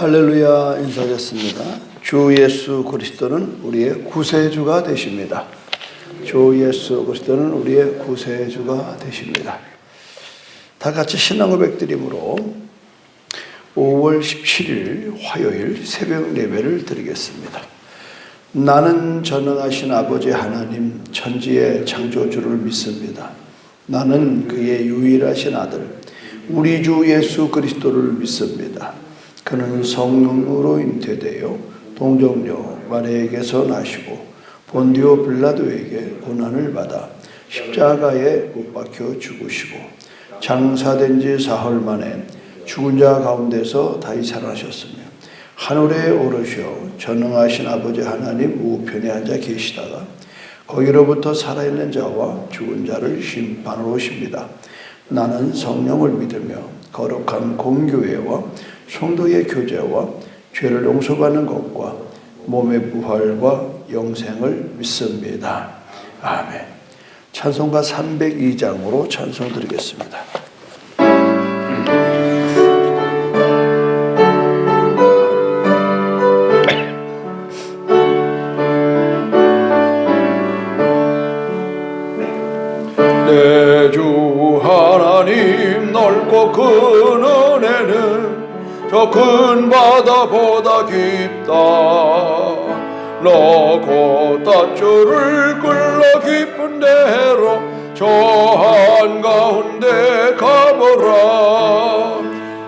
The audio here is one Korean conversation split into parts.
할렐루야 인사드렸습니다. 주 예수 그리스도는 우리의 구세주가 되십니다. 주 예수 그리스도는 우리의 구세주가 되십니다. 다 같이 신앙 고백드림으로 5월 17일 화요일 새벽 예배를 드리겠습니다. 나는 전능하신 아버지 하나님 천지의 창조주를 믿습니다. 나는 그의 유일하신 아들 우리 주 예수 그리스도를 믿습니다. 그는 성령으로 잉태되어 동정녀 마리아에게서 나시고 본디오 빌라도에게 고난을 받아 십자가에 못 박혀 죽으시고 장사된 지 사흘 만에 죽은 자 가운데서 다시 살아나셨으며 하늘에 오르셔 전능하신 아버지 하나님 우편에 앉아 계시다가 거기로부터 살아있는 자와 죽은 자를 심판하러 오십니다. 나는 성령을 믿으며 거룩한 공교회와 성도의 교제와 죄를 용서받는 것과 몸의 부활과 영생을 믿습니다. 아멘. 찬송가 302장으로 찬송 드리겠습니다. 내 주 하나님 넓고 큰 은혜는 저 큰 바다보다 깊다. 너고 닷줄을 끌러 깊은 데로 저 한가운데 가보라.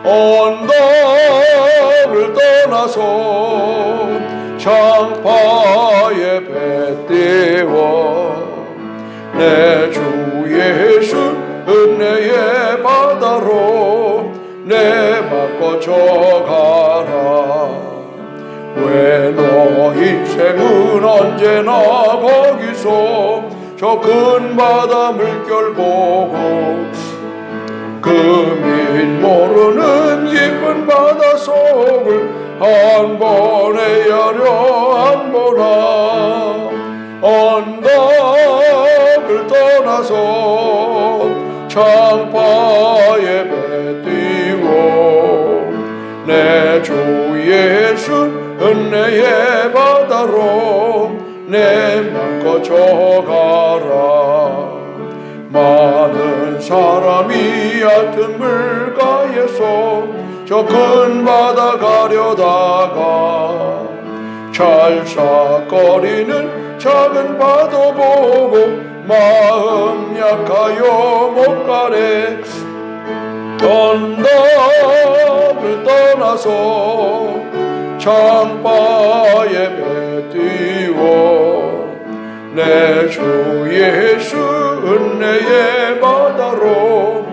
언덕을 떠나서 창파에 배 띄워 내 주 예수 은혜의 바다로 내맘 꽂혀가라. 왜 너 인생은 언제나 거기서 저 큰 바다 물결 보고 금인 모르는 깊은 바다 속을 한 번 헤아려 안 보나. 언덕을 떠나서 창파에 배 띄워 내 주 예수 은혜의 바다로 내 맘 꽂혀가라. 많은 사람이 얕은 물가에서 저 큰 바다 가려다가 찰싹거리는 작은 바다 보고 마음 약하여 못 가래. 언덕을 떠나서 창바에 배 띄워 내 주 예수 은혜의 바다로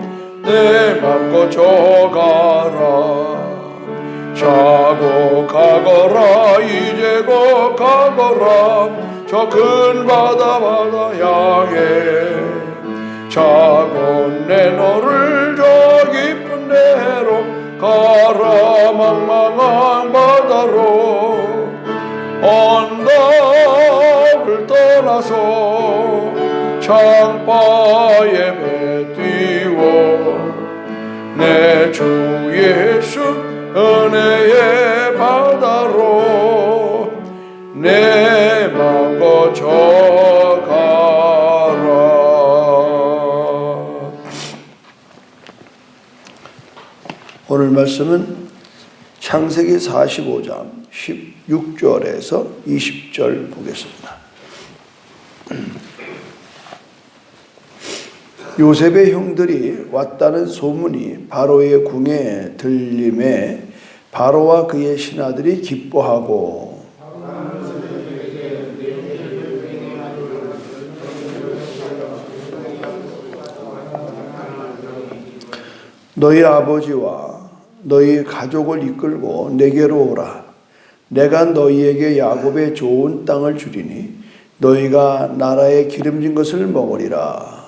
내 맘 꽂혀가라. 자고 가거라 이제 곧 가거라 저 큰 바다 향해. 자고 내 너를 저 깊은 데로 가라. 망망한 바다로 언덕을 떠나서 창바에 배 띄워 내 주 예수 은혜의 바다로 내 맘 꽂혀가라. 오늘 말씀은 창세기 45장 16절에서 20절 보겠습니다. 요셉의 형들이 왔다는 소문이 바로의 궁에 들림에 바로와 그의 신하들이 기뻐하고 너희 아버지와 너희 가족을 이끌고 내게로 오라. 내가 너희에게 야곱의 좋은 땅을 주리니 너희가 나라의 기름진 것을 먹으리라.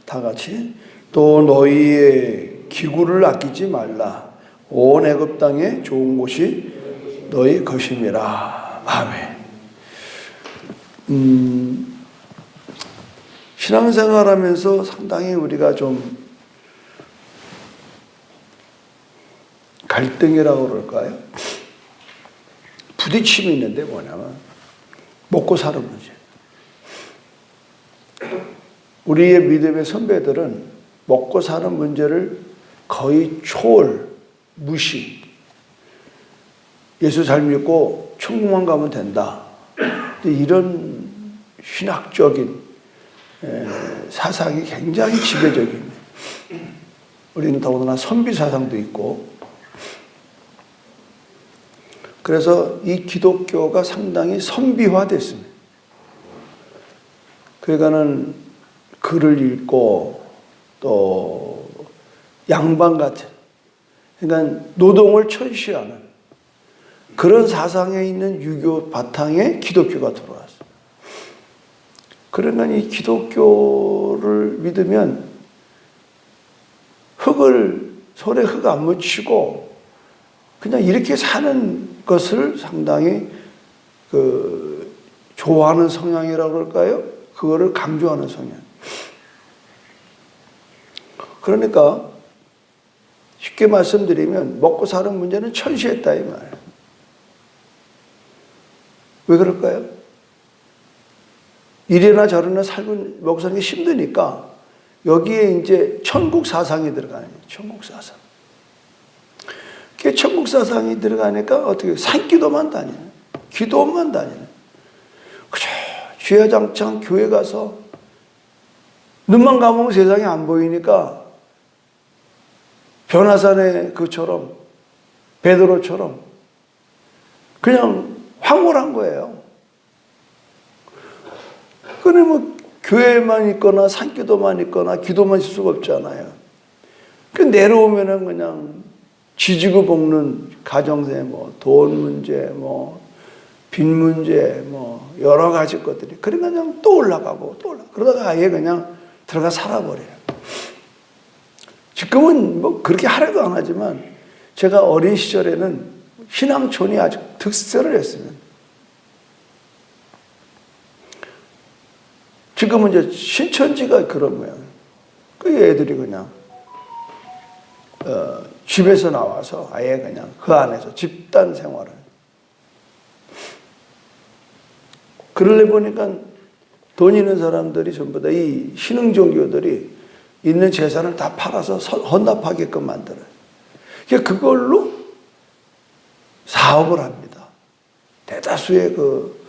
다 같이 또 너희의 기구를 아끼지 말라. 온 애굽 땅에 좋은 곳이 너희 것임이라. 아멘. 신앙생활하면서 상당히 우리가 좀 갈등이라고 그럴까요? 부딪힘이 있는데 뭐냐면 먹고 사는 문제. 우리의 믿음의 선배들은 먹고 사는 문제를 거의 초월, 무시. 예수 잘 믿고 천국만 가면 된다. 이런 신학적인 사상이 굉장히 지배적입니다. 우리는 더군다나 선비 사상도 있고, 그래서 이 기독교가 상당히 선비화됐습니다. 그러니까는 글을 읽고 또 양반 같은, 그러니까 노동을 천시하는 그런 사상에 있는 유교 바탕에 기독교가 들어왔어요. 그러면 이 기독교를 믿으면 손에 흙 안 묻히고 그냥 이렇게 사는 것을 상당히 좋아하는 성향이라고 그럴까요? 그거를 강조하는 성향. 그러니까 쉽게 말씀드리면 먹고 사는 문제는 천시했다 이 말이에요. 왜 그럴까요? 이래나 저래나 먹고 사는 게 힘드니까 여기에 이제 천국 사상이 들어가는 거예요. 천국 사상. 그 천국 사상이 들어가니까 어떻게 산기도만 다니는, 기도만 다니는. 그저 주야장창 교회 가서 눈만 감으면 세상이 안 보이니까 변화산의 그처럼 베드로처럼 그냥 황홀한 거예요. 그래 뭐 교회만 있거나 산기도만 있거나 기도만 있을 수가 없잖아요. 그 내려오면은 그냥 지지고 볶는 가정세, 돈 문제, 빚 문제, 여러 가지 것들이. 그러니까 그냥 또 올라가고 또 올라가고. 그러다가 아예 그냥 들어가 살아버려요. 지금은 그렇게 하려도 안 하지만 제가 어린 시절에는 신앙촌이 아주 득세를 했습니다. 지금은 이제 신천지가 그런 모양이에요. 그 애들이 그냥 집에서 나와서 아예 그냥 그 안에서 집단 생활을. 그러려 보니까 돈 있는 사람들이 전부 다 이 신흥 종교들이 있는 재산을 다 팔아서 헌납하게끔 만들어요. 그러니까 그걸로 사업을 합니다. 대다수의 그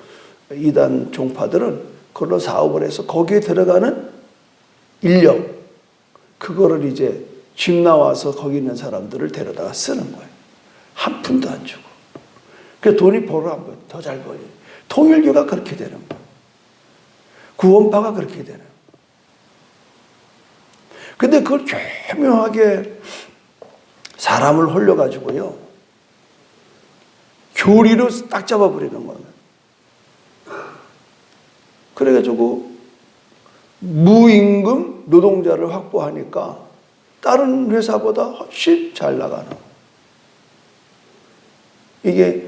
이단 종파들은 그걸로 사업을 해서 거기에 들어가는 인력, 그거를 이제 집 나와서 거기 있는 사람들을 데려다가 쓰는 거예요. 한 푼도 안 주고. 그래서 돈이 벌어 안 벌어. 더 잘 벌어요. 통일교가 그렇게 되는 거예요. 구원파가 그렇게 되는 거예요. 근데 그걸 교묘하게 사람을 홀려가지고요. 교리로 딱 잡아버리는 거예요. 그래가지고 무임금 노동자를 확보하니까 다른 회사보다 훨씬 잘 나가는. 이게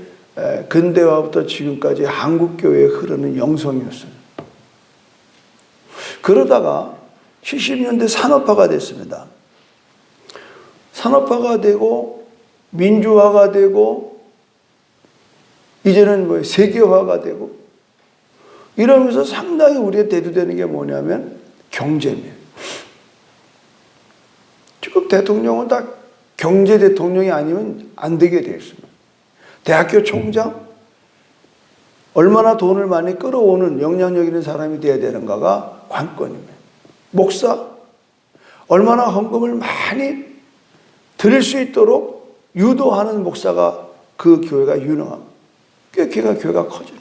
근대화부터 지금까지 한국교회에 흐르는 영성이었어요. 그러다가 70년대 산업화가 됐습니다. 산업화가 되고 민주화가 되고 이제는 세계화가 되고 이러면서 상당히 우리가 대두되는 게 뭐냐면 경제입니다. 지금 대통령은 다 경제 대통령이 아니면 안 되게 되어 있습니다. 대학교 총장 얼마나 돈을 많이 끌어오는 영향력 있는 사람이 되어야 되는가가 관건입니다. 목사 얼마나 헌금을 많이 드릴 수 있도록 유도하는 목사가 그 교회가 유능합니다. 교회가 커집니다.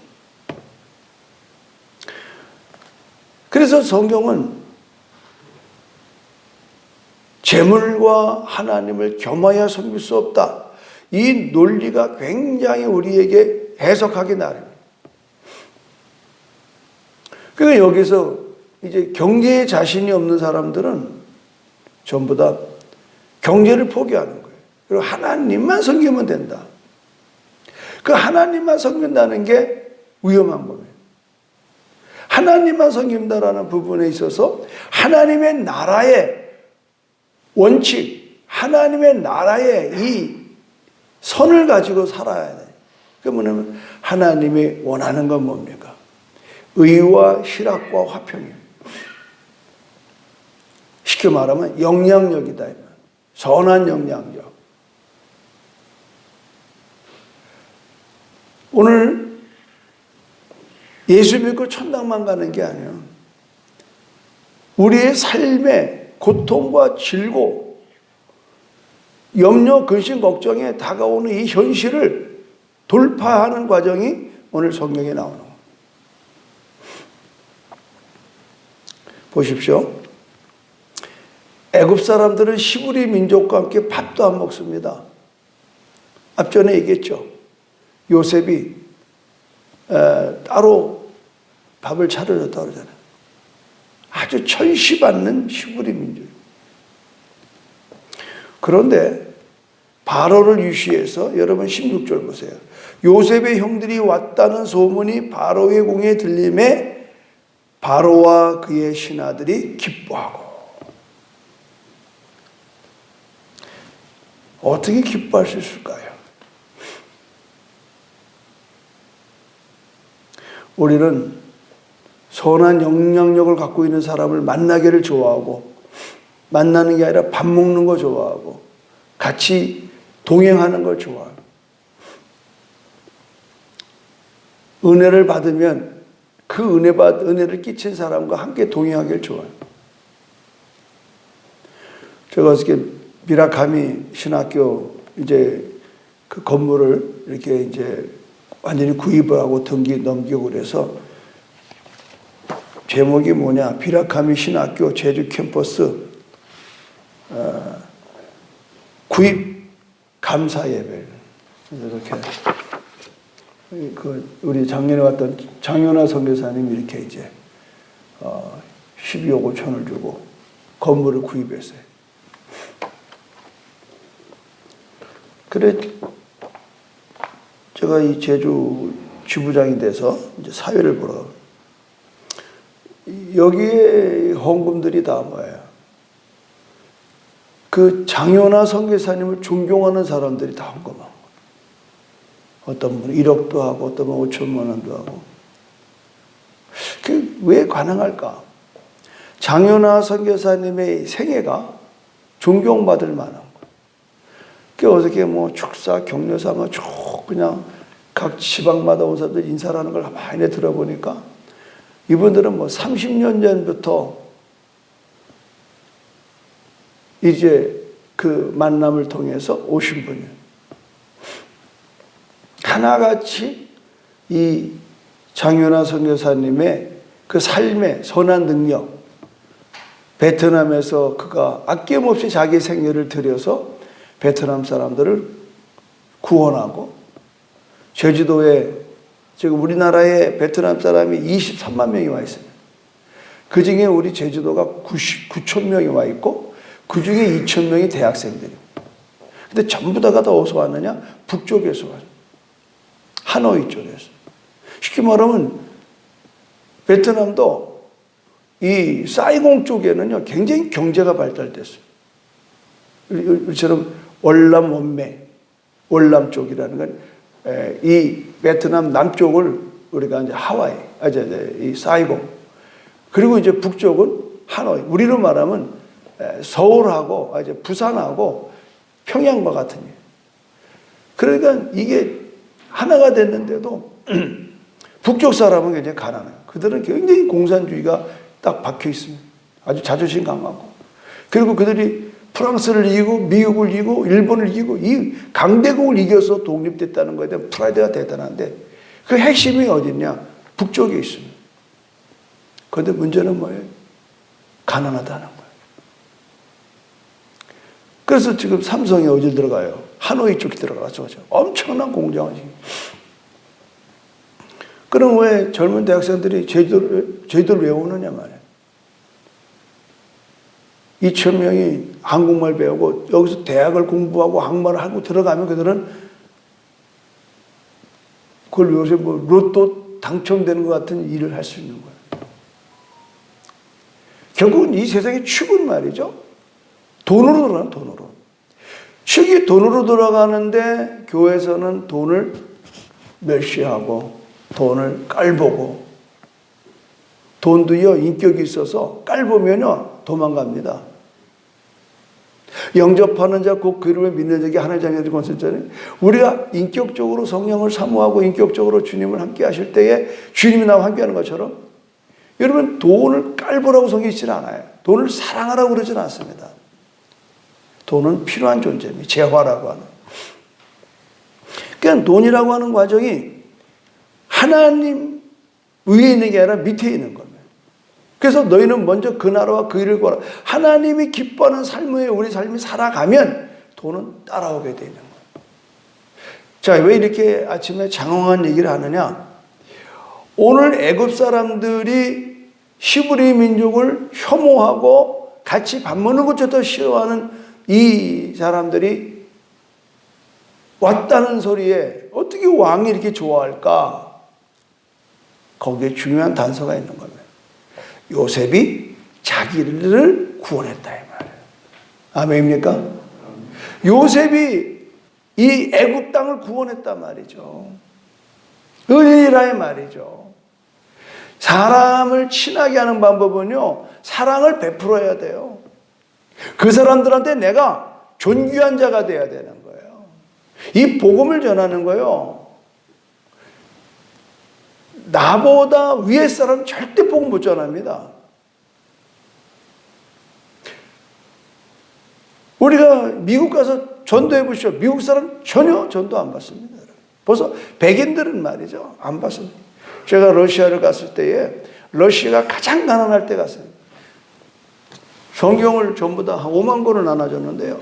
그래서 성경은 재물과 하나님을 겸하여 섬길 수 없다. 이 논리가 굉장히 우리에게 해석하기 나름입니다. 그러니까 여기서 이제 경제에 자신이 없는 사람들은 전부 다 경제를 포기하는 거예요. 그리고 하나님만 섬기면 된다. 그 하나님만 섬긴다는 게 위험한 거예요. 하나님만 섬긴다라는 부분에 있어서 하나님의 나라의 원칙, 하나님의 나라의 이 선을 가지고 살아야 돼. 그 뭐냐면 하나님이 원하는 건 뭡니까? 의와 실학과 화평이에요. 쉽게 말하면 영향력이다. 선한 영향력. 오늘 예수 믿고 천당만 가는 게 아니에요. 우리의 삶의 고통과 질고 염려, 근심, 걱정에 다가오는 이 현실을 돌파하는 과정이 오늘 성경에 나오는 거예요. 보십시오. 애굽 사람들은 히브리 민족과 함께 밥도 안 먹습니다. 앞전에 얘기했죠. 요셉이 따로 밥을 차려줬다고 그러잖아요. 아주 천시받는 히브리 민족. 그런데 바로를 유시해서 여러분 16절 보세요. 요셉의 형들이 왔다는 소문이 바로의 궁에 들림에 바로와 그의 신하들이 기뻐하고. 어떻게 기뻐할 수 있을까요? 우리는 선한 영향력을 갖고 있는 사람을 만나기를 좋아하고, 만나는 게 아니라 밥 먹는 거 좋아하고, 같이 동행하는 걸 좋아하고, 은혜를 받으면 그 은혜를 끼친 사람과 함께 동행하기를 좋아해요. 제가 어저께 미라카미 신학교 이제 그 건물을 이렇게 이제 완전히 구입을 하고 등기 넘기고 그래서 제목이 뭐냐? 미라카미 신학교 제주 캠퍼스 구입 감사 예배. 이렇게 그 우리 작년에 왔던 장윤아 선교사님이 이렇게 이제 12억 5천을 주고 건물을 구입했어요. 그래 제가 이 제주 지부장이 돼서 이제 사회를 보러 여기에 헌금들이 다 뭐예요? 그 장윤아 선교사님을 존경하는 사람들이 다 헌금하고, 어떤 분은 1억도 하고 어떤 분은 5천만 원도 하고. 그게 왜 가능할까? 장윤아 선교사님의 생애가 존경받을 만한 거예요. 그 어떻게 뭐 축사, 격려사, 뭐 쭉 그냥 각 지방마다 온 사람들 인사라는 걸 많이 들어보니까 이분들은 뭐 30년 전부터 이제 그 만남을 통해서 오신 분이에요. 하나같이 이 장윤아 선교사님의 그 삶의 선한 능력, 베트남에서 그가 아낌없이 자기 생애를 들여서 베트남 사람들을 구원하고, 제주도에 지금 우리나라에 베트남 사람이 23만 명이 와 있습니다. 그 중에 우리 제주도가 9천 명이 와 있고, 그 중에 2천 명이 대학생들이에요. 근데 전부 다가 어디서 왔느냐? 북쪽에서 왔어요. 하노이 쪽에서. 쉽게 말하면 베트남도 이 사이공 쪽에는요 굉장히 경제가 발달됐어요. 우리처럼 월남 원매, 월남 쪽이라는 건 이 베트남 남쪽을 우리가 이제 하와이, 이 사이공, 그리고 이제 북쪽은 하노이. 우리로 말하면 서울하고 이제 부산하고 평양과 같은 일. 그러니까 이게 하나가 됐는데도 북쪽 사람은 굉장히 가난해요. 그들은 굉장히 공산주의가 딱 박혀 있습니다. 아주 자존심 강하고. 그리고 그들이 프랑스를 이기고 미국을 이기고 일본을 이기고 이 강대국을 이겨서 독립됐다는 것에 대한 프라이드가 대단한데, 그 핵심이 어딨냐? 북쪽에 있습니다. 그런데 문제는 뭐예요? 가난하다는 거예요. 그래서 지금 삼성이 어디 들어가요? 하노이 쪽에 들어가서 엄청난 공장을 지금. 그럼 왜 젊은 대학생들이 제주도를 왜 오느냐 말이에요. 2천 명이 한국말 배우고 여기서 대학을 공부하고 한국말을 하고 들어가면 그들은 그걸 요새 뭐 로또 당첨되는 것 같은 일을 할 수 있는 거예요. 결국은 이 세상의 축은 말이죠. 돈으로 돌아가는 돈으로. 축이 돈으로 돌아가는데 교회에서는 돈을 멸시하고 돈을 깔보고 돈도요 인격이 있어서 깔보면요 도망갑니다. 영접하는 자 곧 그 이름을 믿는 자에게 하나님의 자녀들이 권세잖아요. 우리가 인격적으로 성령을 사모하고 인격적으로 주님을 함께 하실 때에 주님이 나와 함께 하는 것처럼 여러분 돈을 깔보라고 성경이 있지는 않아요. 돈을 사랑하라고 그러지는 않습니다. 돈은 필요한 존재입니다. 재화라고 하는. 그러니까 돈이라고 하는 과정이 하나님 위에 있는 게 아니라 밑에 있는 겁니다. 그래서 너희는 먼저 그 나라와 그 일을 구하라. 하나님이 기뻐하는 삶에 우리 삶이 살아가면 돈은 따라오게 되는 거예요. 자, 왜 이렇게 아침에 장황한 얘기를 하느냐? 오늘 애굽 사람들이 히브리 민족을 혐오하고 같이 밥 먹는 것조차 싫어하는 이 사람들이 왔다는 소리에 어떻게 왕이 이렇게 좋아할까? 거기에 중요한 단서가 있는 겁니다. 요셉이 자기를 구원했다 이 말이에요. 아멘입니까? 요셉이 이 애굽 땅을 구원했단 말이죠. 은인이라 이 말이죠. 사람을 친하게 하는 방법은요, 사랑을 베풀어야 돼요. 그 사람들한테 내가 존귀한 자가 돼야 되는 거예요. 이 복음을 전하는 거예요. 나보다 위에 사람 절대 복음 못 전합니다. 우리가 미국 가서 전도해 보시죠. 미국 사람 전혀 전도 안 받습니다. 벌써 백인들은 말이죠. 안 받습니다. 제가 러시아를 갔을 때에 러시아가 가장 가난할 때 갔어요. 성경을 전부 다 한 5만 권을 나눠줬는데요.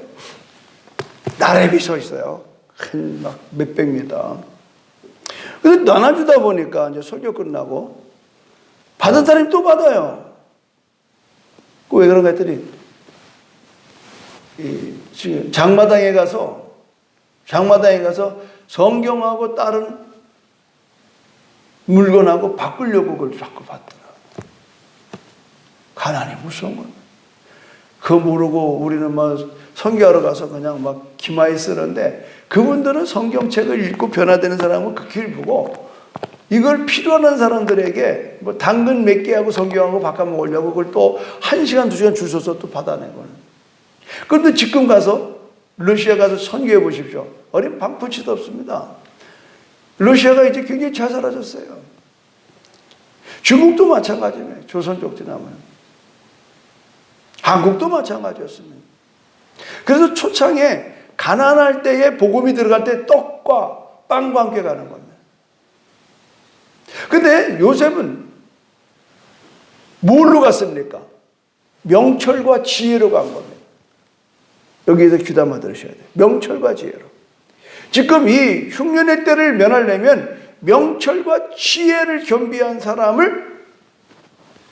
나랩이 서 있어요. 큰 막 몇백 미터. 그래서 나눠주다 보니까 이제 설교 끝나고 받은 사람이 또 받아요. 그 왜 그런가 했더니 지금 장마당에 가서 성경하고 다른 물건하고 바꾸려고 그걸 자꾸 받더라. 가난이 무서운 거야. 그거 모르고 우리는 막 선교하러 가서 그냥 막 기마에 쓰는데 그분들은 성경책을 읽고 변화되는 사람은 그 길 보고 이걸 필요한 사람들에게 뭐 당근 몇 개하고 성경하고 바꿔 먹으려고 그걸 또 1시간, 2시간 줄 서서 또 받아낸 거예요. 그런데 지금 가서 러시아 가서 선교해 보십시오. 어린 방풀치도 없습니다. 러시아가 이제 굉장히 잘 사라졌어요. 중국도 마찬가지네요. 조선족 지나면. 한국도 마찬가지였습니다. 그래서 초창에 가난할 때에 복음이 들어갈 때 떡과 빵과 함께 가는 겁니다. 근데 요셉은 뭘로 갔습니까? 명철과 지혜로 간 겁니다. 여기에서 귀담아 들으셔야 돼요. 명철과 지혜로. 지금 이 흉년의 때를 면하려면 명철과 지혜를 겸비한 사람을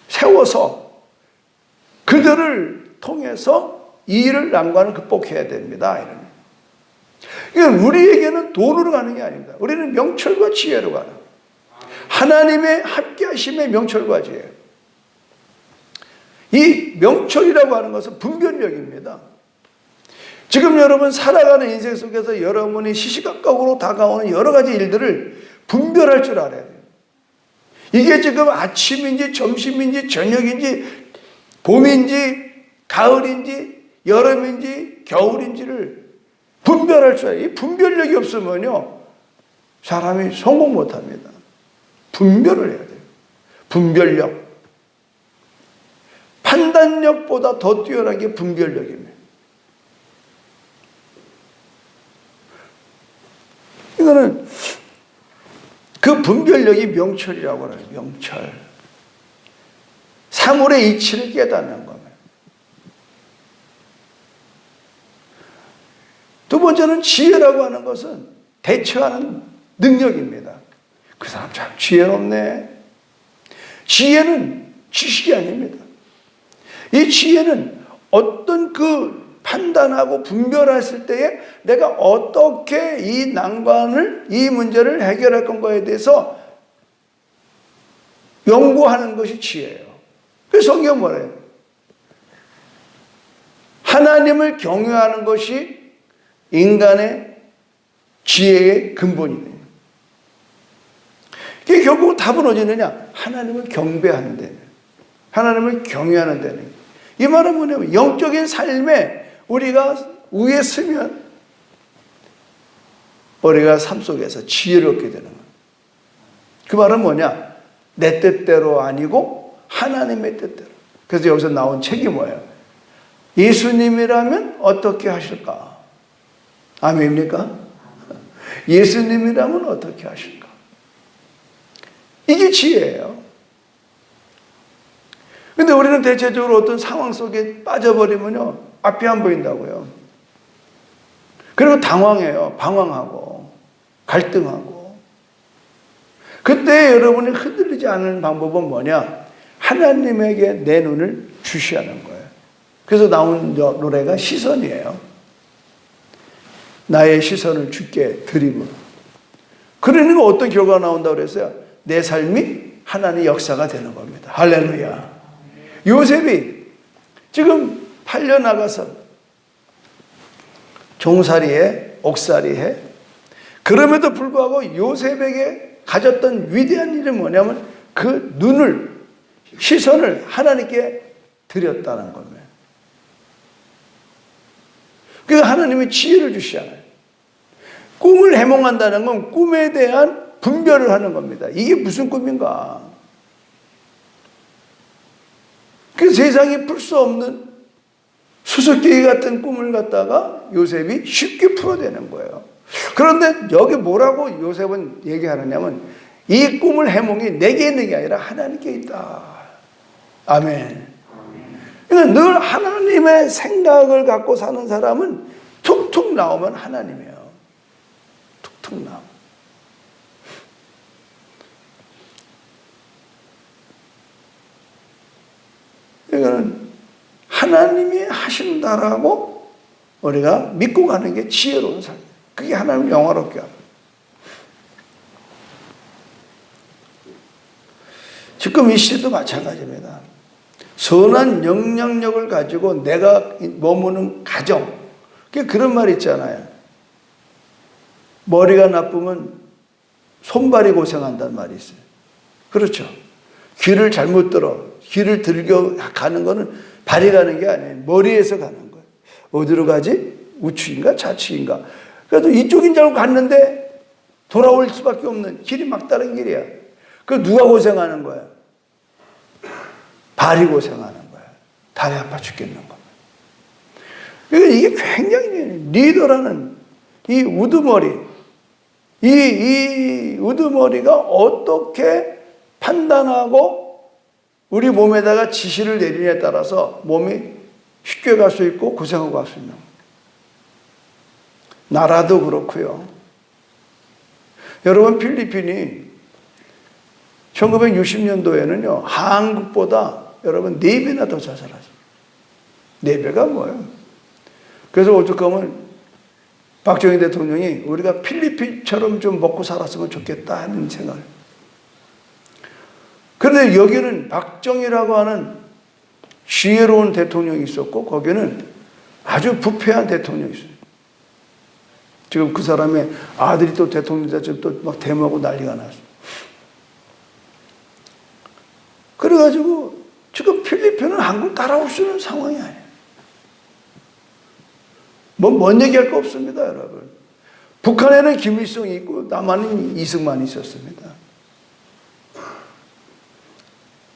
세워서 그들을 통해서 이 일을 난관을 극복해야 됩니다. 이런. 그러니까 우리에게는 돈으로 가는 게 아닙니다. 우리는 명철과 지혜로 가는 거예요. 하나님의 함께하심의 명철과 지혜. 이 명철이라고 하는 것은 분별력입니다. 지금 여러분 살아가는 인생 속에서 여러분이 시시각각으로 다가오는 여러 가지 일들을 분별할 줄 알아야 돼요. 이게 지금 아침인지 점심인지 저녁인지 봄인지 가을인지 여름인지 겨울인지를 분별할 줄 알아요. 이 분별력이 없으면요 사람이 성공 못합니다. 분별을 해야 돼요. 분별력. 판단력보다 더 뛰어난 게 분별력입니다. 이거는 그 분별력이 명철이라고 해요. 명철. 사물의 이치를 깨닫는 겁니다. 두 번째는 지혜라고 하는 것은 대처하는 능력입니다. 그 사람 참 지혜롭네. 지혜는 지식이 아닙니다. 이 지혜는 어떤 그 판단하고 분별했을 때에 내가 어떻게 이 난관을, 이 문제를 해결할 건가에 대해서 연구하는 것이 지혜예요. 그래서 성경 뭐래요? 하나님을 경외하는 것이 인간의 지혜의 근본이네요. 그게 결국 답은 어디 있느냐? 하나님을 경배하는 데는, 하나님을 경외하는 데는. 이 말은 뭐냐면 영적인 삶에 우리가 위에 서면 우리가 삶 속에서 지혜를 얻게 되는 거예요. 그 말은 뭐냐? 내 뜻대로 아니고 하나님의 뜻대로. 그래서 여기서 나온 책이 뭐예요? 예수님이라면 어떻게 하실까? 아멘입니까? 예수님이라면 어떻게 하실까? 이게 지혜예요. 근데 우리는 대체적으로 어떤 상황 속에 빠져버리면요, 앞이 안 보인다고요. 그리고 당황해요. 방황하고 갈등하고. 그때 여러분이 흔들리지 않는 방법은 뭐냐? 하나님에게 내 눈을 주시하는 거예요. 그래서 나온 노래가 시선이에요. 나의 시선을 주께 드리고. 그러니까 어떤 결과가 나온다고 그랬어요? 내 삶이 하나님의 역사가 되는 겁니다. 할렐루야. 요셉이 지금 팔려나가서 종살이해, 옥살이해. 그럼에도 불구하고 요셉에게 가졌던 위대한 일이 뭐냐면 그 눈을, 시선을 하나님께 드렸다는 겁니다. 그래서 하나님이 지혜를 주시잖아요. 꿈을 해몽한다는 건 꿈에 대한 분별을 하는 겁니다. 이게 무슨 꿈인가? 그 세상에 풀 수 없는 수수께끼 같은 꿈을 갖다가 요셉이 쉽게 풀어내는 거예요. 그런데 여기 뭐라고 요셉은 얘기하느냐면 이 꿈을 해몽이 내게 있는 게 아니라 하나님께 있다. 아멘. 그러니까 늘 하나님의 생각을 갖고 사는 사람은 툭툭 나오면 하나님이에요. 툭툭 나오면. 이거는 하나님이 하신다라고 우리가 믿고 가는 게 지혜로운 삶. 그게 하나님을 영화롭게 합니다. 지금 이 시대도 마찬가지입니다. 선한 영향력을 가지고 내가 머무는 가정. 그런 말 있잖아요. 머리가 나쁘면 손발이 고생한다는 말이 있어요. 그렇죠. 귀를 잘못 들어. 귀를 들고 가는 거는 발이 가는 게 아니에요. 머리에서 가는 거예요. 어디로 가지? 우측인가 좌측인가. 그래도 이쪽인 줄 알고 갔는데 돌아올 수밖에 없는 길이 막다른 길이야. 그 누가 고생하는 거야? 발이 고생하는 거야. 다리 아파 죽겠는 겁니다. 그러니까 이게 굉장히 리더라는 이 우두머리, 이 우두머리가 어떻게 판단하고 우리 몸에다가 지시를 내리냐에 따라서 몸이 쉽게 갈 수 있고 고생하고 갈 수 있는 겁니다. 나라도 그렇고요. 여러분 필리핀이 1960년도에는요 한국보다 여러분 4배나 더 자살하죠. 4배가 뭐예요? 그래서 오죽하면 박정희 대통령이 우리가 필리핀처럼 좀 먹고 살았으면 좋겠다 하는 생각을. 그런데 여기는 박정희라고 하는 지혜로운 대통령이 있었고 거기는 아주 부패한 대통령이 있어요. 지금 그 사람의 아들이 또 대통령이다 지금 또 막 데모하고 난리가 났어. 그래가지고 지금 필리핀은 한국 따라올 수 있는 상황이 아니에요. 뭔 얘기할 거 없습니다, 여러분. 북한에는 김일성이 있고 남한은 이승만이 있었습니다.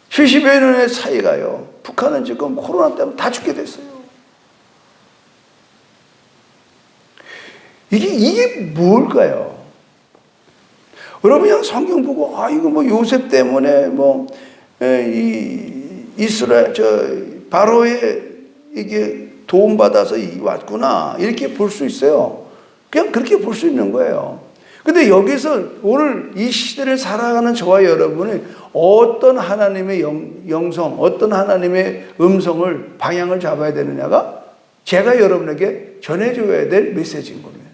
70여 년의 차이가요. 북한은 지금 코로나 때문에 다 죽게 됐어요. 이게 뭘까요? 여러분 그냥 성경 보고 이거 뭐 요셉 때문에 이스라엘 바로의 이게 도움받아서 왔구나 이렇게 볼 수 있어요. 그냥 그렇게 볼 수 있는 거예요. 근데 여기서 오늘 이 시대를 살아가는 저와 여러분이 어떤 하나님의 영성, 어떤 하나님의 음성을 방향을 잡아야 되느냐가 제가 여러분에게 전해줘야 될 메시지인 겁니다.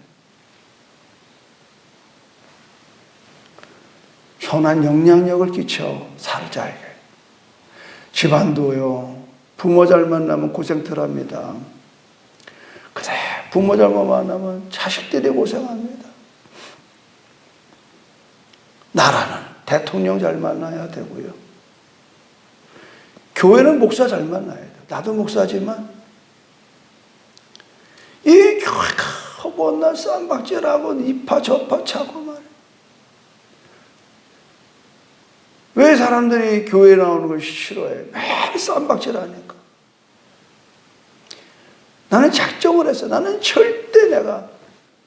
선한 영향력을 끼쳐 살자. 집안도요. 부모 잘 만나면 고생들 합니다. 부모 잘못 만나면 자식들이 고생합니다. 나라는 대통령 잘 만나야 되고요. 교회는 목사 잘 만나야 돼요. 나도 목사지만 이 교회가 하고 나 쌈박질하고 이파 저파 차고 말이야. 왜 사람들이 교회 나오는 걸 싫어해? 매일 쌈박질하니까. 나는 작정을 했어. 나는 절대 내가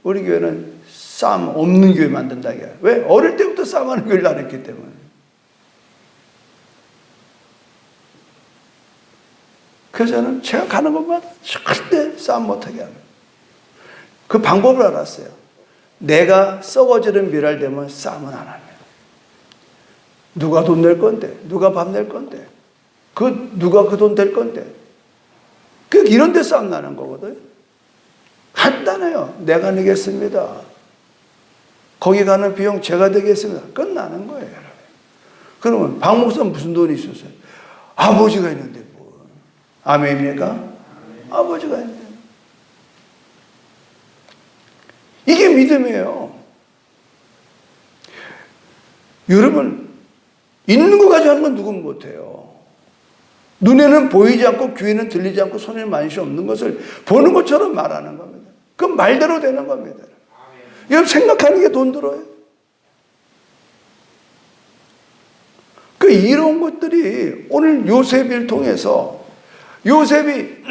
우리 교회는 싸움 없는 교회 만든다. 왜? 어릴 때부터 싸움하는 교회를 안 했기 때문에. 그래서 저는 제가 가는 것마다 절대 싸움 못하게 합니다. 그 방법을 알았어요. 내가 썩어지는 미랄되면 싸움은 안 합니다. 누가 돈 낼 건데? 누가 밥 낼 건데? 누가 그 돈 될 건데? 이런 데 싸움 나는 거거든. 간단해요. 내가 내겠습니다. 거기 가는 비용 제가 되겠습니다. 끝나는 거예요, 여러분. 그러면 박 목사 무슨 돈이 있었어요? 아버지가 있는데 뭐. 아멘입니까? 아버지가 있는데. 이게 믿음이에요. 여러분, 있는 거 가지고 하는 건 누군 못해요. 눈에는 보이지 않고 귀에는 들리지 않고 손에는 만시 없는 것을 보는 것처럼 말하는 겁니다. 그건 말대로 되는 겁니다. 여러분 생각하는 게 돈 들어요. 이런 것들이 오늘 요셉을 통해서 요셉이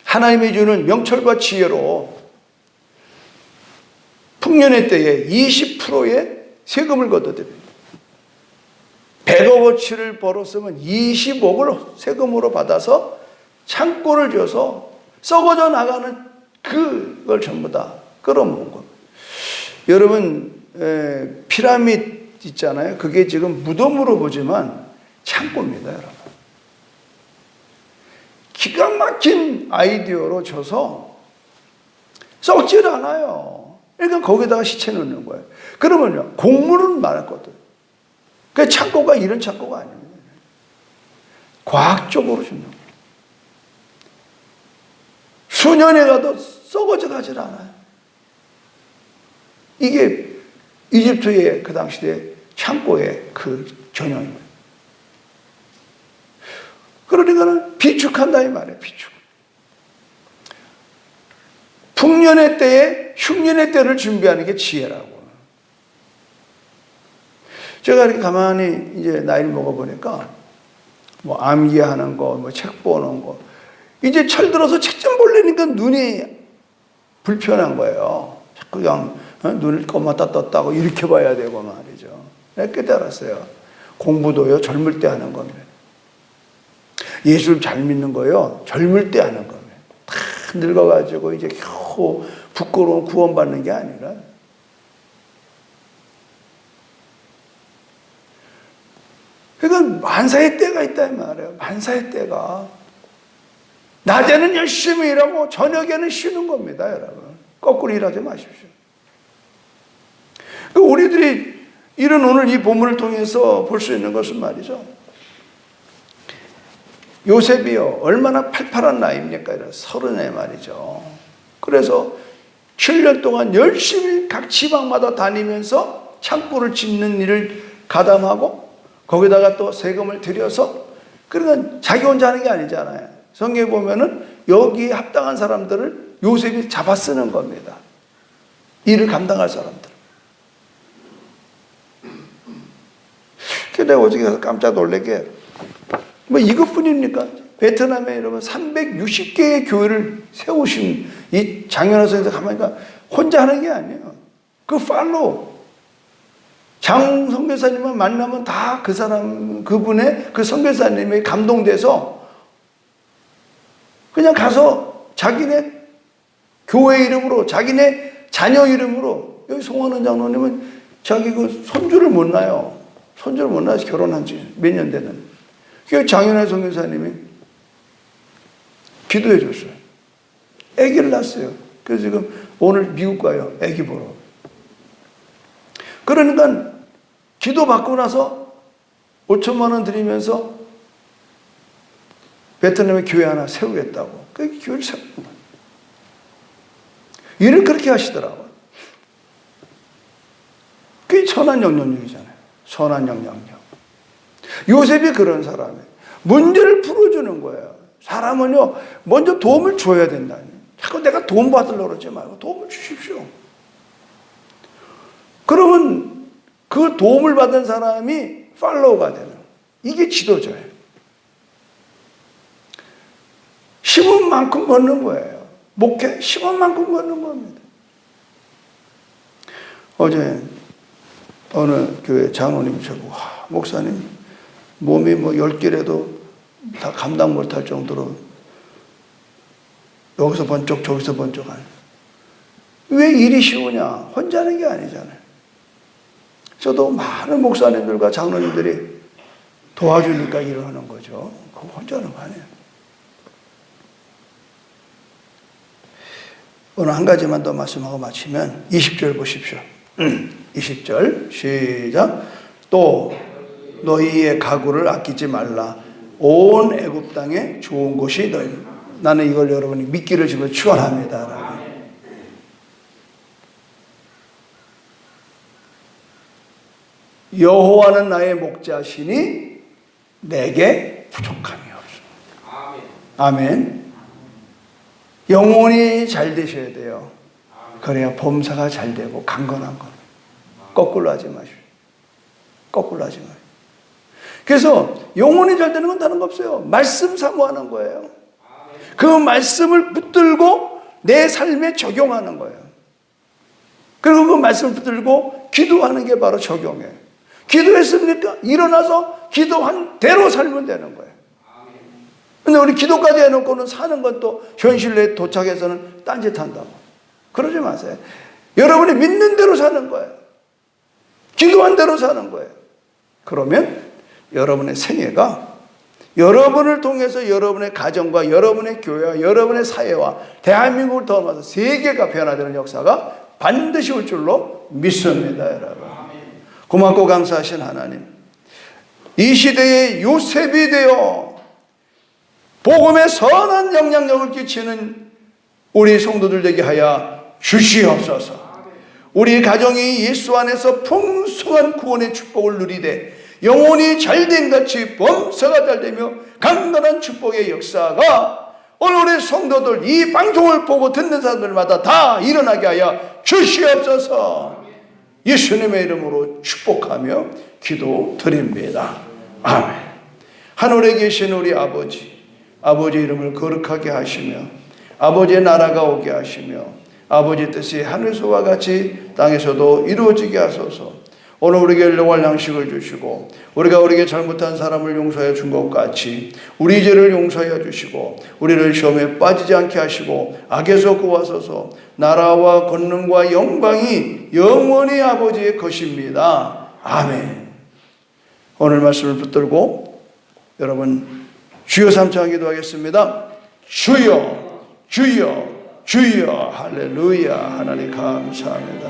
하나님이 주는 명철과 지혜로 풍년의 때에 20%의 세금을 걷어들입니다. 100억어치를 벌었으면 20억을 세금으로 받아서 창고를 줘서 썩어져 나가는 그걸 전부 다 끌어모은 겁니다. 여러분 피라미드 있잖아요. 그게 지금 무덤으로 보지만 창고입니다, 여러분. 기가 막힌 아이디어로 줘서 썩질 않아요. 그러니까 거기다가 시체 넣는 거예요. 그러면요, 곡물은 많았거든. 그 창고가 이런 창고가 아닙니다. 과학적으로 주는 거예요. 수년에 가도 썩어져 가질 않아요. 이게 이집트의 그 당시에 창고의 그 전형입니다. 그러니까는 비축한다 이 말이에요. 비축. 풍년의 때에 흉년의 때를 준비하는 게 지혜라고. 제가 이렇게 가만히 이제 나이를 먹어보니까 뭐 암기하는 거, 뭐 책 보는 거, 이제 철 들어서 책 좀 보려니까 눈이 불편한 거예요. 자꾸 그냥 눈을 껌었다 떴다고 이렇게 봐야 되고 말이죠. 내가 깨달았어요. 공부도요, 젊을 때 하는 겁니다. 예수를 잘 믿는 거요, 젊을 때 하는 겁니다. 다 늙어가지고 이제 겨우 부끄러운 구원받는 게 아니라. 그러니까 만사의 때가 있다 이 말이에요. 만사의 때가. 낮에는 열심히 일하고 저녁에는 쉬는 겁니다, 여러분. 거꾸로 일하지 마십시오. 우리들이 이런 오늘 이 본문을 통해서 볼 수 있는 것은 말이죠. 요셉이요, 얼마나 팔팔한 나이입니까? 30에 말이죠. 그래서 7년 동안 열심히 각 지방마다 다니면서 창고를 짓는 일을 가담하고 거기다가 또 세금을 들여서, 그러니까 자기 혼자 하는 게 아니잖아요. 성경에 보면은 여기에 합당한 사람들을 요셉이 잡아 쓰는 겁니다. 일을 감당할 사람들. 내가 어저께 가서 깜짝 놀래게, 뭐 이것뿐입니까? 베트남에 여러분 360개의 교회를 세우신 이 장현아 선생님 가만히가 혼자 하는 게 아니에요. 그 팔로우. 장 선교사님만 만나면 다 그 사람, 그분의 그 선교사님이 감동돼서 그냥 가서 자기네 교회 이름으로, 자기네 자녀 이름으로, 여기 송원원 장로님은 자기 그 손주를 못 낳아요. 손주를 못 낳아서 결혼한 지 몇 년 되는. 그 장현아 선교사님이 기도해 줬어요. 아기를 낳았어요. 그래서 지금 오늘 미국 가요. 아기 보러. 그러니까 기도 받고 나서 5천만 원 드리면서 베트남에 교회 하나 세우겠다고. 그 교회를 세우는 거예요. 일을 그렇게 하시더라고요. 그게 선한 영향력이잖아요. 선한 영향력. 요셉이 그런 사람이에요. 문제를 풀어주는 거예요. 사람은요, 먼저 도움을 줘야 된다니. 자꾸 내가 도움 받으려고 그러지 말고 도움을 주십시오. 그러면 그 도움을 받은 사람이 팔로우가 되는 거예요. 이게 지도자예요. 심은 만큼 걷는 거예요. 목회 심은 만큼 걷는 겁니다. 어제 어느 교회 장로님이 저보고, 목사님 몸이 뭐 10개라도 다 감당 못할 정도로 여기서 번쩍 저기서 번쩍하네. 왜 일이 쉬우냐? 혼자 하는 게 아니잖아요. 저도 많은 목사님들과 장로님들이 도와주니까 일을 하는 거죠. 그거 혼자 하는 거 아니에요. 오늘 한 가지만 더 말씀하고 마치면 20절 보십시오. 20절 시작. 또 너희의 가구를 아끼지 말라. 온 애굽 땅에 좋은 곳이 너희. 나는 이걸 여러분이 미끼를 집어 축원합니다. 여호와는 나의 목자시니 내게 부족함이 없어. 아멘. 영혼이 잘 되셔야 돼요. 그래야 범사가 잘 되고 강건한 것. 거꾸로 하지 마십시오. 거꾸로 하지 마십시오. 그래서 영혼이 잘 되는 건 다른 거 없어요. 말씀 사모하는 거예요. 그 말씀을 붙들고 내 삶에 적용하는 거예요. 그리고 그 말씀을 붙들고 기도하는 게 바로 적용이에요. 기도했습니까? 일어나서 기도한 대로 살면 되는 거예요. 근데 우리 기도까지 해놓고는 사는 건 또 현실에 도착해서는 딴짓한다고. 그러지 마세요. 여러분이 믿는 대로 사는 거예요. 기도한 대로 사는 거예요. 그러면 여러분의 생애가 여러분을 통해서 여러분의 가정과 여러분의 교회와 여러분의 사회와 대한민국을 넘어서 세계가 변화되는 역사가 반드시 올 줄로 믿습니다, 여러분. 고맙고 감사하신 하나님, 이 시대에 요셉이 되어 복음의 선한 영향력을 끼치는 우리 성도들 되게 하여 주시옵소서. 우리 가정이 예수 안에서 풍성한 구원의 축복을 누리되 영혼이 잘된 같이 범사가 잘되며 강건한 축복의 역사가 오늘 우리 성도들, 이 방송을 보고 듣는 사람들마다 다 일어나게 하여 주시옵소서. 예수님의 이름으로 축복하며 기도드립니다. 아멘. 하늘에 계신 우리 아버지, 아버지 이름을 거룩하게 하시며 아버지의 나라가 오게 하시며 아버지의 뜻이 하늘에서와 같이 땅에서도 이루어지게 하소서. 오늘 우리에게 일용할 양식을 주시고 우리가 우리에게 잘못한 사람을 용서하여 준 것 같이 우리 죄를 용서하여 주시고 우리를 시험에 빠지지 않게 하시고 악에서 구하소서. 나라와 권능과 영광이 영원히 아버지의 것입니다. 아멘. 오늘 말씀을 붙들고 여러분 주여 삼창 기도하겠습니다. 주여 주여 주여 할렐루야. 하나님 감사합니다.